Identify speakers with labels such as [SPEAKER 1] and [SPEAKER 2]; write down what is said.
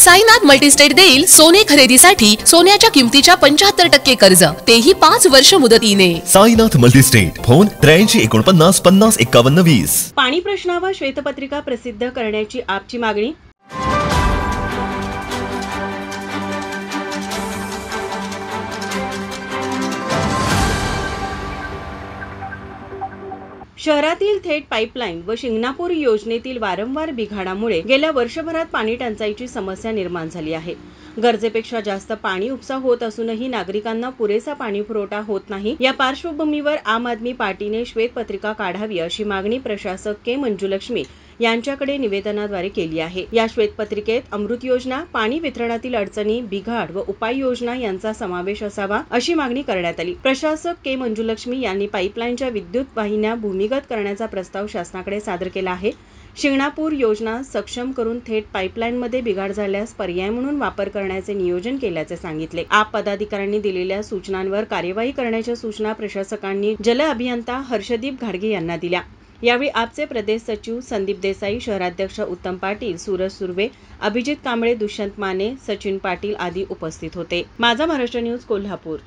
[SPEAKER 1] Sainath multi-state देईल सोने खरेदीसाठी सोन्याच्या किमतीच्या 75% कर्ज, तेही 5 वर्ष मुदतीने।
[SPEAKER 2] Sainath multi-state, phone 83 49 50 51 20।
[SPEAKER 3] पाणी प्रश्नावर श्वेतपत्रिका प्रसिद्ध करण्याची आपची मागणी। शहरातील थेट पाईपलाईन व शिंगणापूर योजनेतील वारंवार बिघाडामुळे गेल्या वर्षभरात पाणी टंचाईची समस्या निर्माण झाली आहे। गरजेपेक्षा जास्त पाणी उपसा होत असूनही नागरिकांना पुरेसा पाणी पुरवठा होत नाही। या पार्श्वभूमीवर आम आदमी पार्टीने श्वेतपत्रिका काढावी अशी मागणी प्रशासक के मंजुलक्ष्मी यांच्याकडे निवेदनाद्वारे केली आहे। या श्वेतपत्रिकेत अमृत योजना, पाणी वितरणातील अडचणी, बिघाड व उपाययोजना यांचा समावेश असावा अशी मागणी करण्यात आली। प्रशासक के मंजुलक्ष्मी यांनी पाईपलाईनच्या विद्युत वाहिन्या भूमिगत करण्याचा प्रस्ताव शासनाकडे सादर केला आहे। शिंगणापूर योजना सक्षम करून थेट पाईपलाईनमध्ये बिघाड झाल्यास पर्याय म्हणून वापर करण्याचे नियोजन केल्याचे सांगितले। आप पदाधिकाऱ्यांनी दिलेल्या सूचनांवर कार्यवाही करण्याच्या सूचना प्रशासकांनी जल अभियंता हर्षदीप घाडगे यांना दिल्या। यावेळी आपचे प्रदेश सचिव संदीप देसाई, शहराध्यक्ष उत्तम पाटील, सूरज सुर्वे, अभिजित कांबळे, दुष्यंत माने, सचिन पाटील आदी उपस्थित होते। माझा महाराष्ट्र न्यूज कोल्हापूर।